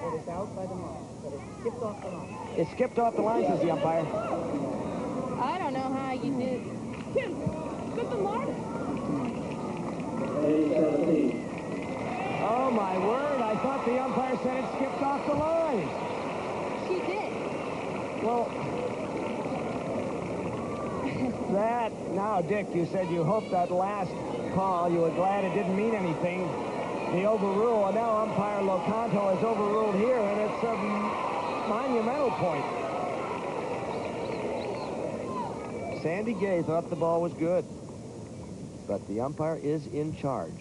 It is out by the mark, but it skipped off the line. It skipped off the line, says the umpire. I don't know how you did. Kim, got the mark? Oh, my word. I thought the umpire said it skipped off the line. She did. Well, now, Dick, you said you hoped that last call, you were glad it didn't mean anything. The overrule, and now umpire Locanto has overruled here, and it's a monumental point. Sandy Gay thought the ball was good, but the umpire is in charge.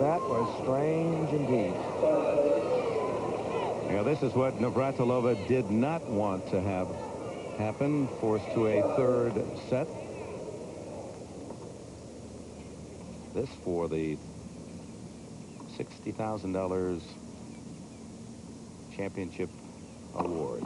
That was strange indeed. Yeah, this is what Navratilova did not want to have happen, forced to a third set. This for the $60,000 championship award.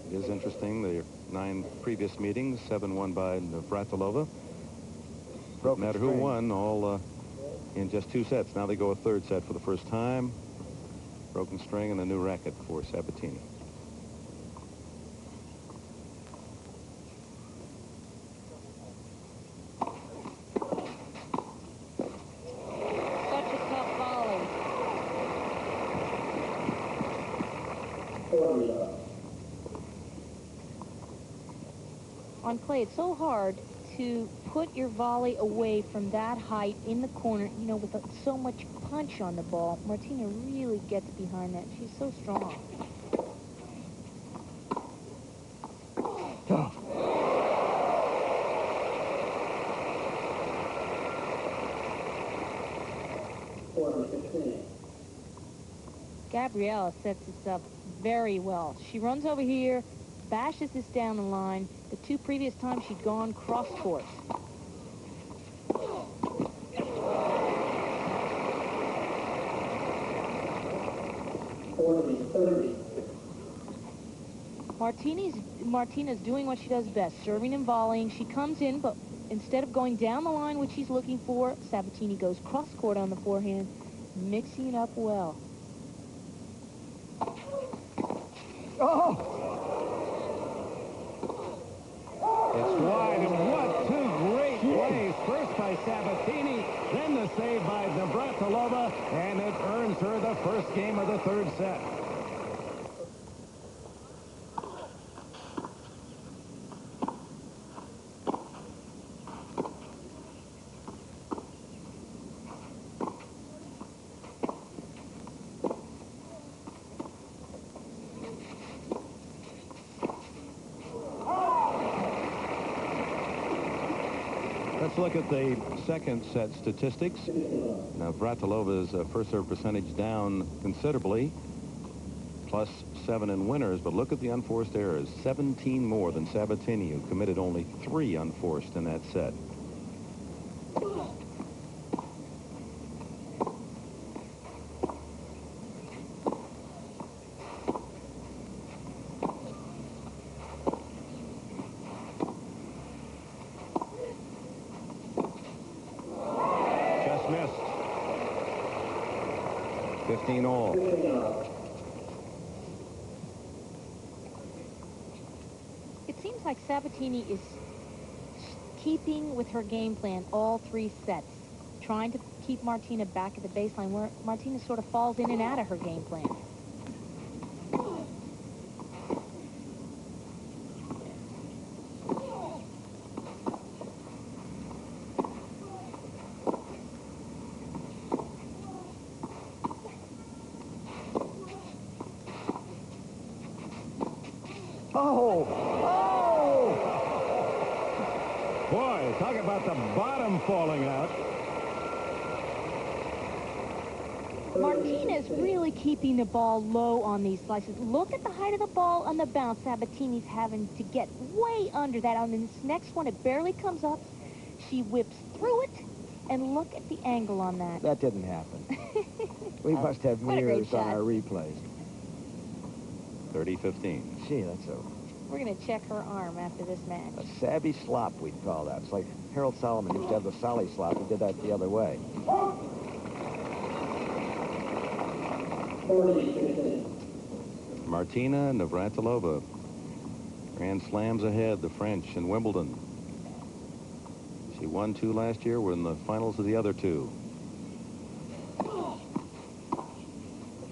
It is interesting, the 9 previous meetings, 7 won by Navratilova. No matter who won, all in just 2 sets. Now they go a third set for the first time. Broken string and a new racket for Sabatini. Such a tough volley. On clay, it's so hard to put your volley away from that height in the corner, you know, with so much punch on the ball. Martina really gets behind that. She's so strong. Gabriela sets this up very well. She runs over here, bashes this down the line. The 2 previous times she'd gone cross court. Martina's doing what she does best, serving and volleying. She comes in, but instead of going down the line, which she's looking for, Sabatini goes cross court on the forehand, mixing it up well. Oh! It's wide, and what 2 great plays. First by Sabatini, then the save by Navratilova, and it earns her the first game of the third set. Let's look at the second set statistics. Navratilova's first serve percentage down considerably, +7 in winners, but look at the unforced errors. 17 more than Sabatini, who committed only 3 unforced in that set. 15 all. It seems like Sabatini is keeping with her game plan all 3 sets, trying to keep Martina back at the baseline, where Martina sort of falls in and out of her game plan. Boy, talk about the bottom falling out. Martina's really keeping the ball low on these slices. Look at the height of the ball on the bounce. Sabatini's having to get way under that. On this next one, it barely comes up. She whips through it, and look at the angle on that. That didn't happen. We must have What a great mirrors on shot. our replays. 30-15. Gee, that's We're going to check her arm after this match. a savvy slop, we'd call that. It's like Harold Solomon used to have the Solly slop. He did that the other way. Martina Navratilova. Grand Slams ahead, the French in Wimbledon. She won 2 last year. We're in the finals of the other 2.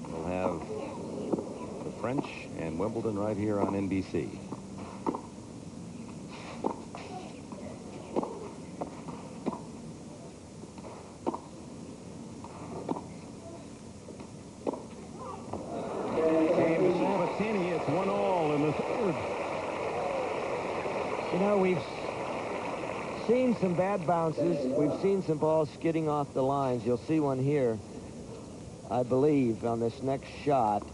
We'll have the French and Wimbledon right here on NBC. Sabatini, it's 1-all in the 3rd. You know, we've seen some bad bounces. We've seen some balls skidding off the lines. You'll see one here, I believe, on this next shot,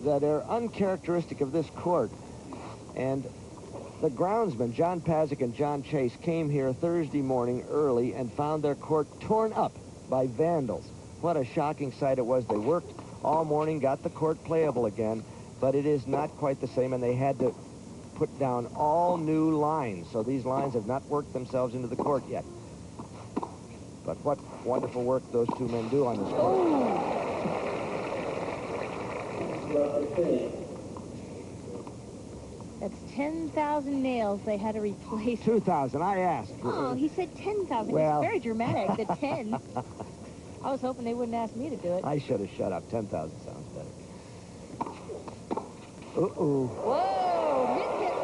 that are uncharacteristic of this court. And the groundsmen, John Pazik and John Chase, came here Thursday morning early and found their court torn up by vandals. What a shocking sight it was. They worked all morning, got the court playable again, but it is not quite the same, and they had to put down all new lines. So these lines have not worked themselves into the court yet. But what wonderful work those 2 men do on this court. That's 10,000 nails they had to replace. 2,000, I asked. Oh, he said 10,000. Well. It's very dramatic, the 10. I was hoping they wouldn't ask me to do it. I should have shut up. 10,000 sounds better. Uh-oh. Whoa, mid-hit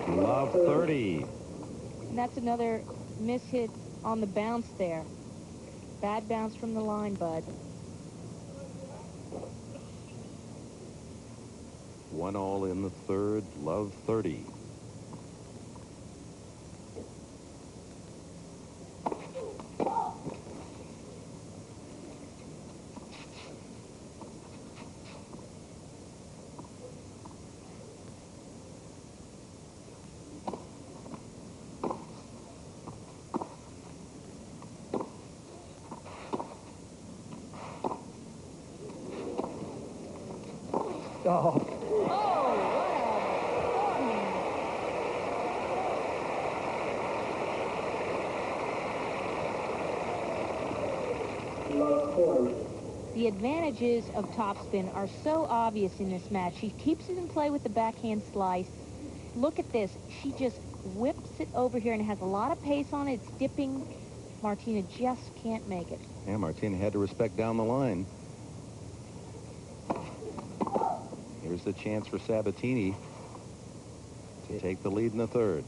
there. Love 30. And that's another miss-hit on the bounce there. Bad bounce from the line, bud. 1-all in the 3rd. Love 30. Oh. The advantages of topspin are so obvious in this match. She keeps it in play with the backhand slice. Look at this. She just whips it over here and has a lot of pace on it. It's dipping. Martina just can't make it. Yeah, Martina had to respect down the line. Here's the chance for Sabatini to take the lead in the 3rd.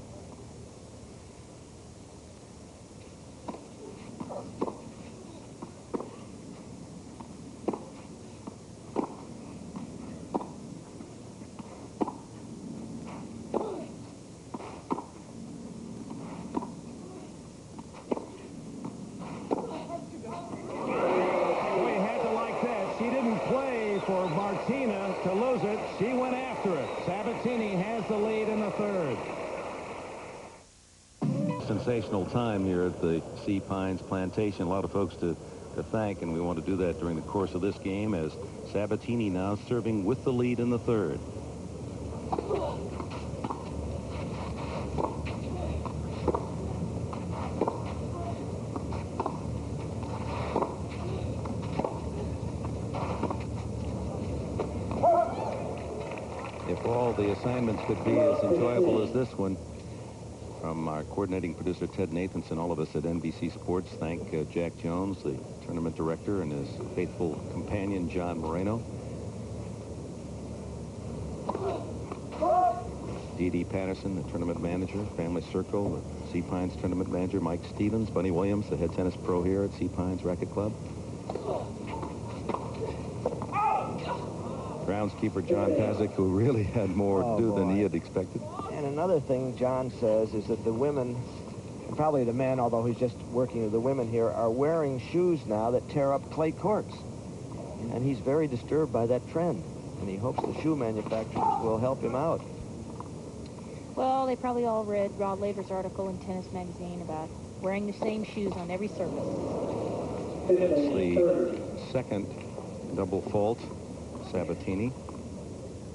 For Martina to lose it. She went after it. Sabatini has the lead in the 3rd. Sensational time here at the Sea Pines Plantation. A lot of folks to thank, and we want to do that during the course of this game as Sabatini now serving with the lead in the 3rd. assignments could be as enjoyable as this one. From our coordinating producer, Ted Nathanson, all of us at NBC Sports, thank Jack Jones, the tournament director, and his faithful companion, John Moreno. Dee Dee Patterson, the tournament manager, Family Circle, the Sea Pines tournament manager, Mike Stevens, Bunny Williams, the head tennis pro here at Sea Pines Racket Club. Groundskeeper John Pazik, who really had more to do than he had expected. And another thing John says is that the women, and probably the men, although he's just working with the women here, are wearing shoes now that tear up clay courts. And he's very disturbed by that trend. And he hopes the shoe manufacturers will help him out. Well, they probably all read Rod Laver's article in Tennis Magazine about wearing the same shoes on every surface. It's the second double fault, Sabatini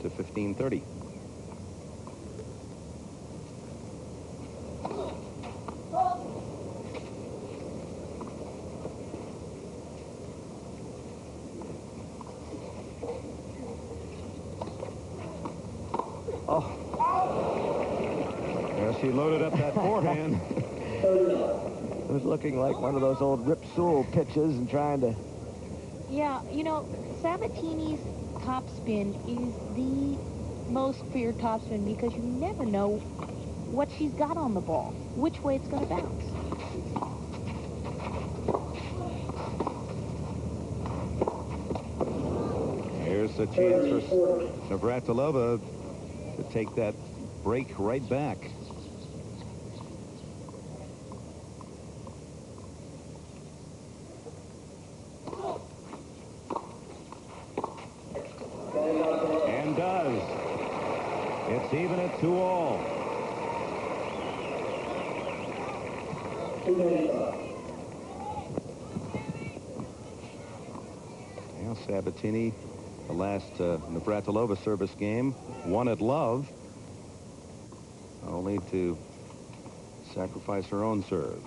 to 15-30. She loaded up that forehand. It was looking like one of those old Rip Sewell pitches and trying to... Yeah, you know, Sabatini's topspin is the most feared topspin because you never know what she's got on the ball, which way it's going to bounce. Here's a chance for Navratilova to take that break right back. And does. It's even at 2-all. Now Sabatini, the last Navratilova service game, won at love, only to sacrifice her own serve.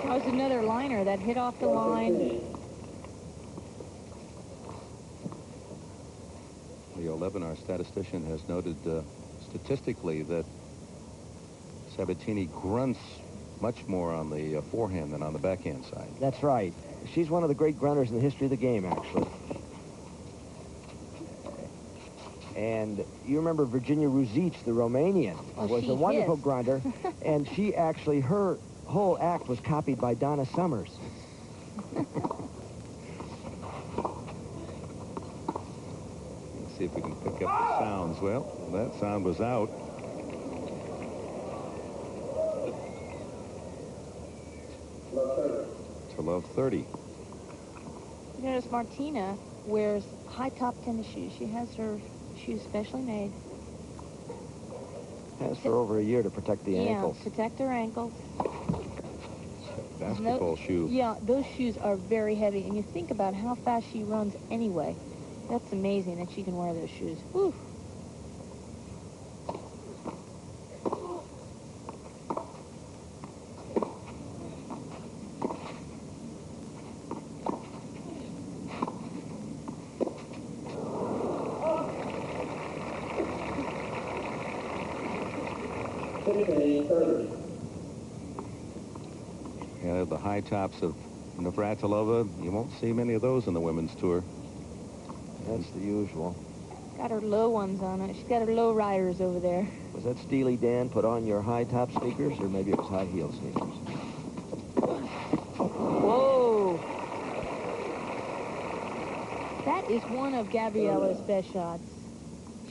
That was another liner that hit off the line. Leo Levin, our statistician, has noted statistically that Sabatini grunts much more on the forehand than on the backhand side. That's right. She's one of the great grunters in the history of the game, actually. And you remember Virginia Ruzic, the Romanian, was a wonderful grunter. And she actually, her whole act was copied by Donna Summers. Let's see if we can pick up the sounds. Well, that sound was out. To love 30. You notice Martina wears high-top tennis shoes. She has her shoes specially made. Has for over a year to protect the ankles. Yeah, protect her ankles. Basketball shoe. Yeah, those shoes are very heavy, and you think about how fast she runs anyway. That's amazing that she can wear those shoes. Whew. Yeah, the high tops of Navratilova, you won't see many of those in the women's tour. That's the usual. Got her low ones on it. She's got her low riders over there. Was that Steely Dan put on your high-top sneakers, or maybe it was high-heel sneakers? Whoa. That is one of Gabriela's best shots.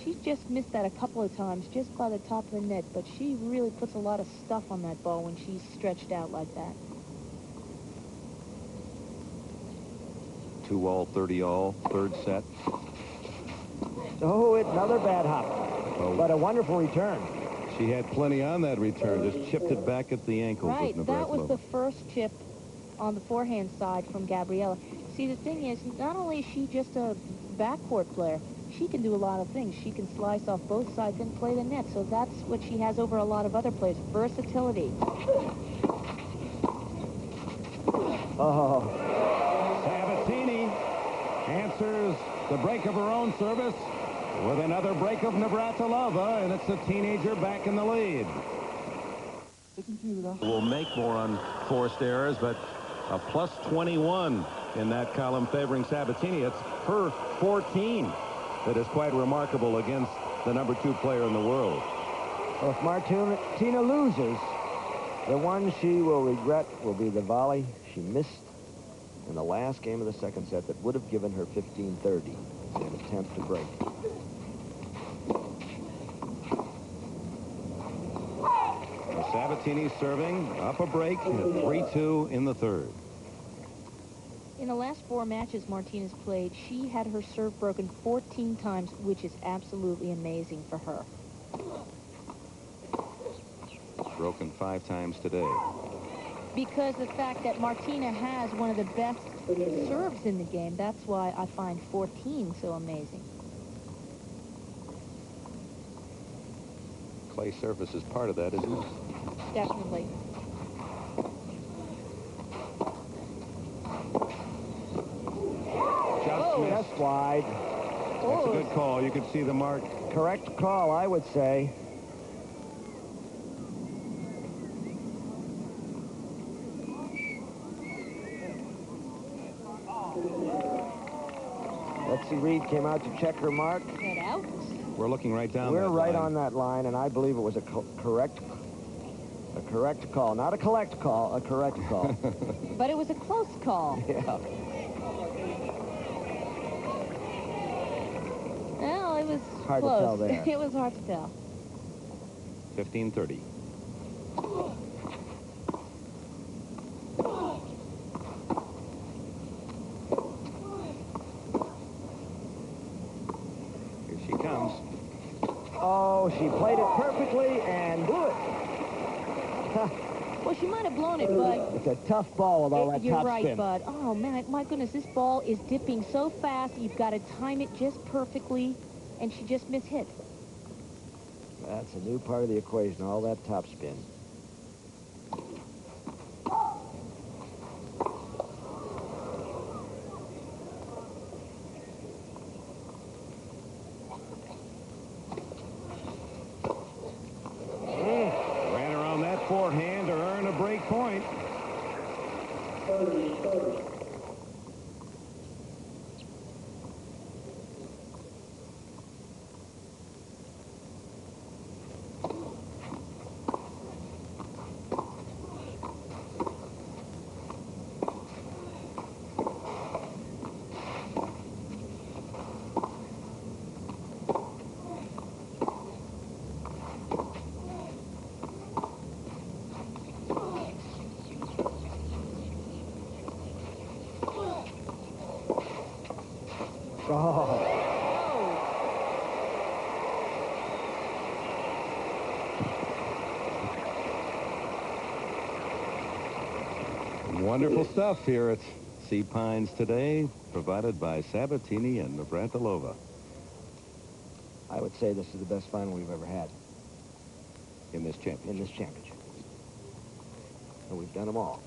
She's just missed that a couple of times, just by the top of the net, but she really puts a lot of stuff on that ball when she's stretched out like that. 2-all, 30-all, third set. Oh, it's another bad hop, but a wonderful return. She had plenty on that return, just chipped it back at the ankles. Right, of that was Navratilova. the first chip on the forehand side from Gabriela. See, the thing is, not only is she just a backcourt player, she can do a lot of things. She can slice off both sides and play the net, so that's what she has over a lot of other players, versatility. Oh. Sabatini answers the break of her own service with another break of Navratilova, and it's the teenager back in the lead. Will make more unforced errors, but a plus 21 in that column favoring Sabatini. It's her 14 that is quite remarkable against the #2 player in the world. Well, if Martina loses, the one she will regret will be the volley she missed in the last game of the second set that would have given her 15-30 in an attempt to break. Sabatini serving up a break at 3-2 in the third. In the last 4 matches Martina's played, she had her serve broken 14 times, which is absolutely amazing for her. Broken 5 times today. Because the fact that Martina has one of the best serves in the game, that's why I find 14 so amazing. Clay surface is part of that, isn't it? Definitely. Just wide. That's a good call. You could see the mark. Correct call, I would say. Betsy Reed came out to check her mark. Head out. We're looking right down. We're right line. on that line, and I believe it was a correct call. Not a collect call, a correct call. But it was a close call. Yeah. Well, it was Hard close. to tell there. It was hard to tell. 15-30. Here she comes. Oh, she played it perfectly and blew it. Well, she might have blown it, Bud. It's a tough ball with all that You're top right, spin. Bud. Oh, man, my goodness, this ball is dipping so fast. You've got to time it just perfectly, and she just mishit. That's a new part of the equation, all that top spin. Ran around that forehand to earn a break point. Oh. Wonderful stuff here at Sea Pines today, provided by Sabatini and Navratilova. I would say this is the best final we've ever had In this championship. in this championship. And we've done them all.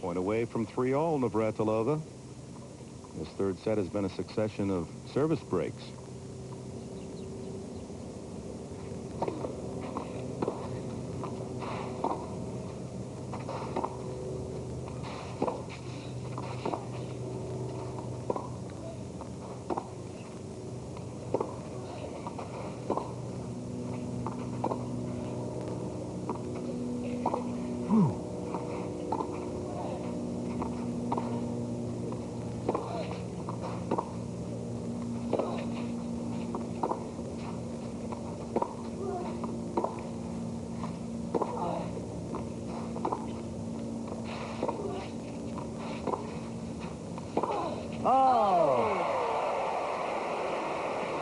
Point away from 3-all, Navratilova. This third set has been a succession of service breaks.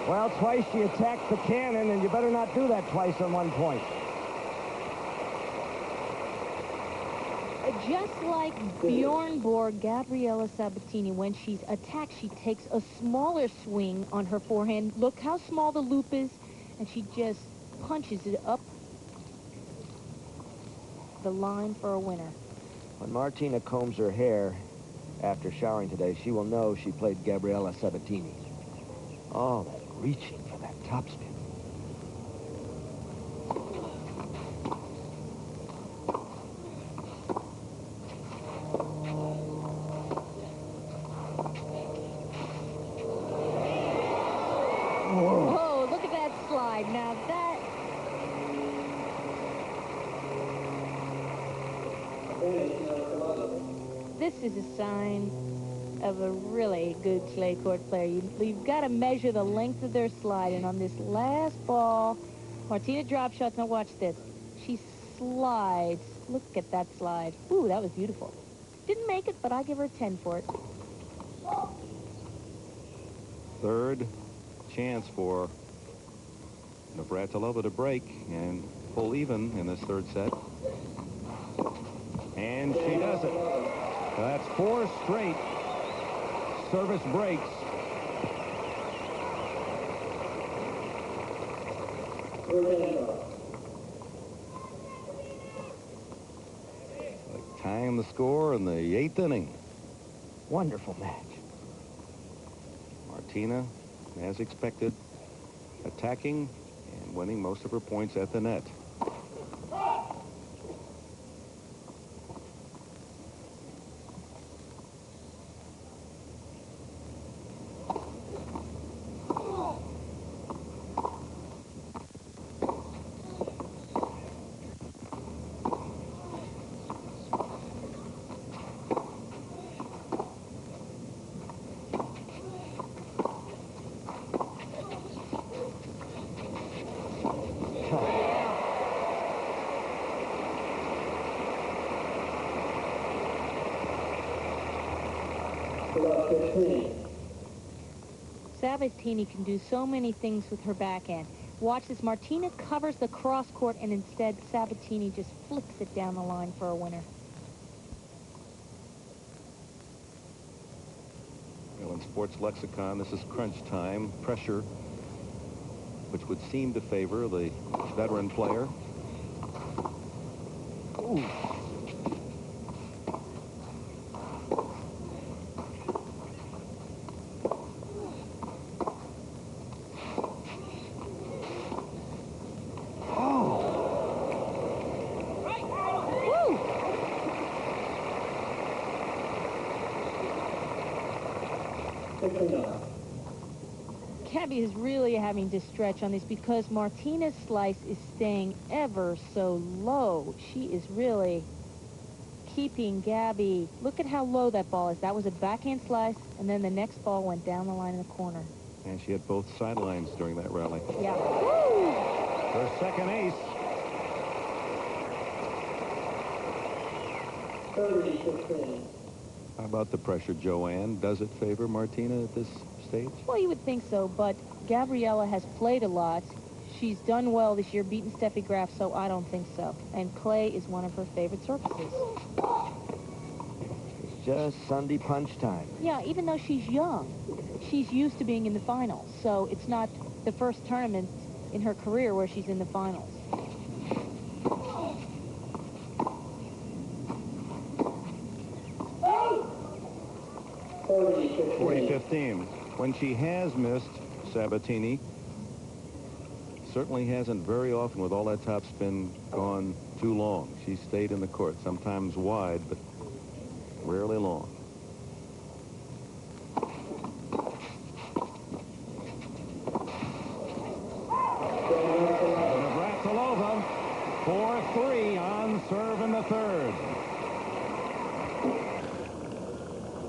Well, twice she attacked the cannon, and you better not do that twice on one point. Just like Bjorn Borg, Gabriela Sabatini, when she's attacked, she takes a smaller swing on her forehand. Look how small the loop is, and she just punches it up the line for a winner. When Martina combs her hair after showering today, she will know she played Gabriela Sabatini. Oh, that reaching for that topspin. Oh, look at that slide. Now that... This is a sign of a really good clay court player. You've got to measure the length of their slide. And on this last ball, Martina drop shots. Now watch this. She slides. Look at that slide. Ooh, that was beautiful. Didn't make it, but I give her a 10 for it. Third chance for Navratilova to break and pull even in this third set. And she does it. That's 4 straight service breaks. Like tying the score in the 8th inning. Wonderful match. Martina, as expected, attacking and winning most of her points at the net. Sabatini can do so many things with her backhand. Watch this. Martina covers the cross court, and instead Sabatini just flicks it down the line for a winner. Well, in sports lexicon, this is crunch time, pressure, which would seem to favor the veteran player. Ooh. Gabby is really having to stretch on this because Martina's slice is staying ever so low. She is really keeping Gabby. Look at how low that ball is. That was a backhand slice, and then the next ball went down the line in the corner. And she had both sidelines during that rally. Yeah. Woo! Her second ace. 30-15. How about the pressure, Joanne? Does it favor Martina at this stage? Well, you would think so, but Gabriela has played a lot. She's done well this year, beaten Steffi Graf, so I don't think so. And clay is one of her favorite surfaces. It's just Sunday punch time. Yeah, even though she's young, she's used to being in the finals. So it's not the first tournament in her career where she's in the finals. 40-15. When she has missed, Sabatini certainly hasn't very often, with all that topspin, gone too long. She stayed in the court, sometimes wide, but rarely long. Navratilova, 4-3 on serve in the third.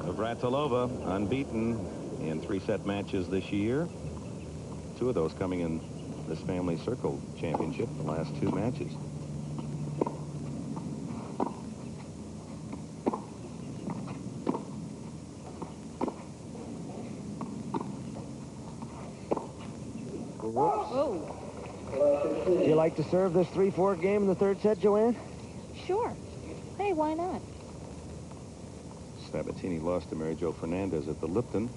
Navratilova unbeaten in 3-set matches this year. 2 of those coming in this Family Circle Championship, the last 2 matches. Whoops. Oh, Do you like to serve this 3-4 game in the third set, Joanne? sure. Hey, why not? Sabatini lost to Mary Jo Fernandez at the Lipton.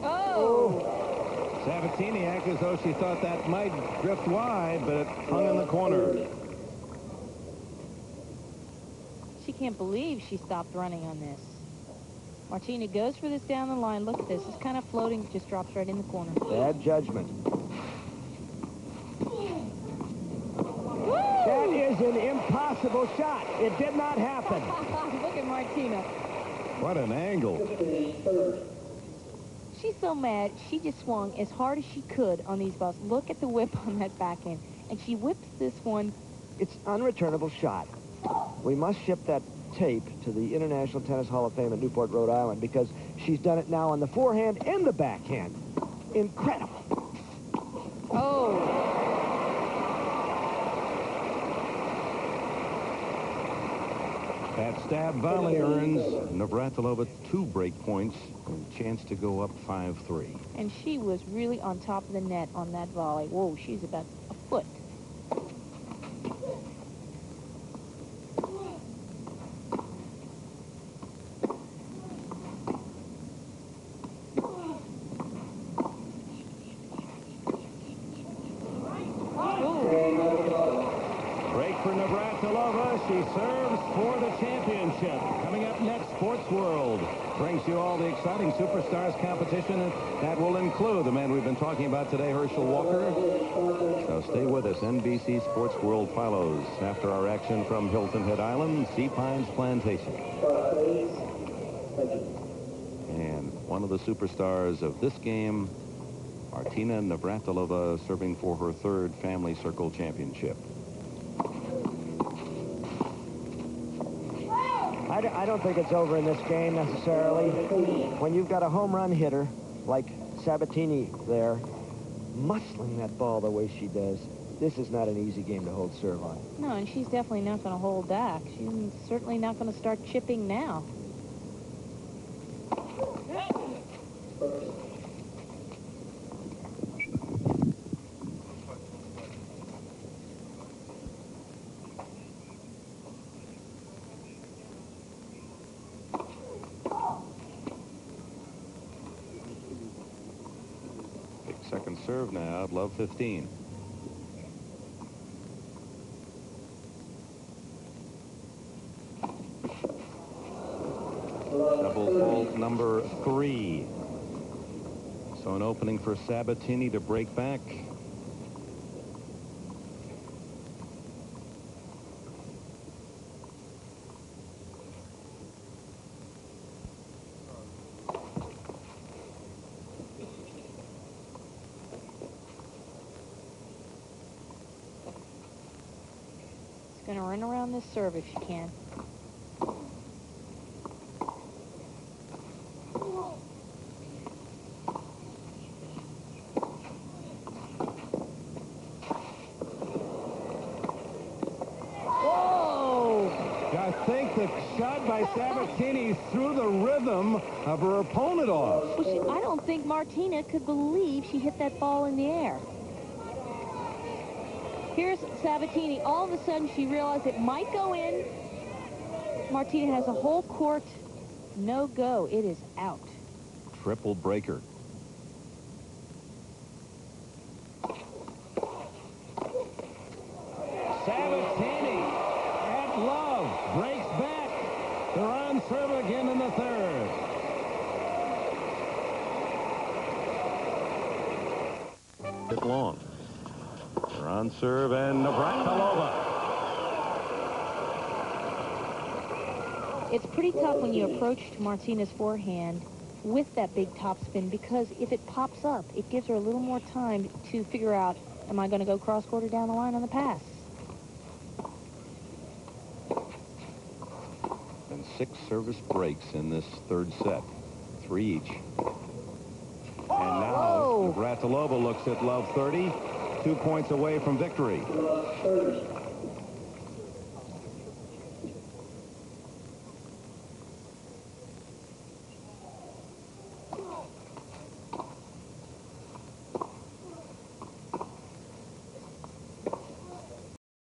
Oh! Sabatini acted as though she thought that might drift wide, but it hung in the corner. She can't believe she stopped running on this. Martina goes for this down the line. Look at this. It's kind of floating. Just drops right in the corner. Bad judgment. Woo! That is an impossible shot. It did not happen. Look at Martina. What an angle. She's so mad. She just swung as hard as she could on these balls. Look at the whip on that backhand. And she whips this one. It's unreturnable shot. We must ship that tape to the International Tennis Hall of Fame at Newport, Rhode Island, because she's done it now on the forehand and the backhand. Incredible. Oh. That stab volley earns Navratilova 2 break points and a chance to go up 5-3. And she was really on top of the net on that volley. Whoa, she's about a foot. Break for Navratilova. She serves for the championship. Coming up next, Sports World brings you all the exciting Superstars competition. That will include the man we've been talking about today, Herschel Walker. So stay with us. NBC Sports World follows after our action from Hilton Head Island, Sea Pines Plantation. And one of the superstars of this game, Martina Navratilova, serving for her 3rd Family Circle Championship. I don't think it's over in this game necessarily. When you've got a home run hitter like Sabatini there, muscling that ball the way she does, this is not an easy game to hold serve on. No, and she's definitely not going to hold back. She's certainly not going to start chipping now. Second serve now, love 15. Double fault number 3. So an opening for Sabatini to break back. Going to run around this serve if she can. Whoa! I think the shot by Sabatini threw the rhythm of her opponent off. Well, I don't think Martina could believe she hit that ball in the air. Here's Sabatini. All of a sudden, she realized it might go in. Martina has a whole court no-go. It is out. Triple breaker. Sabatini at love breaks back. They're on serve again in the 3rd. Bit long. They're on serve, and Navratilova. It's pretty tough when you approach Martina's forehand with that big topspin, because if it pops up, it gives her a little more time to figure out, am I going to go cross-court or down the line on the pass? And 6 service breaks in this 3rd set. 3 each. And now Navratilova looks at love 30. 2 points away from victory.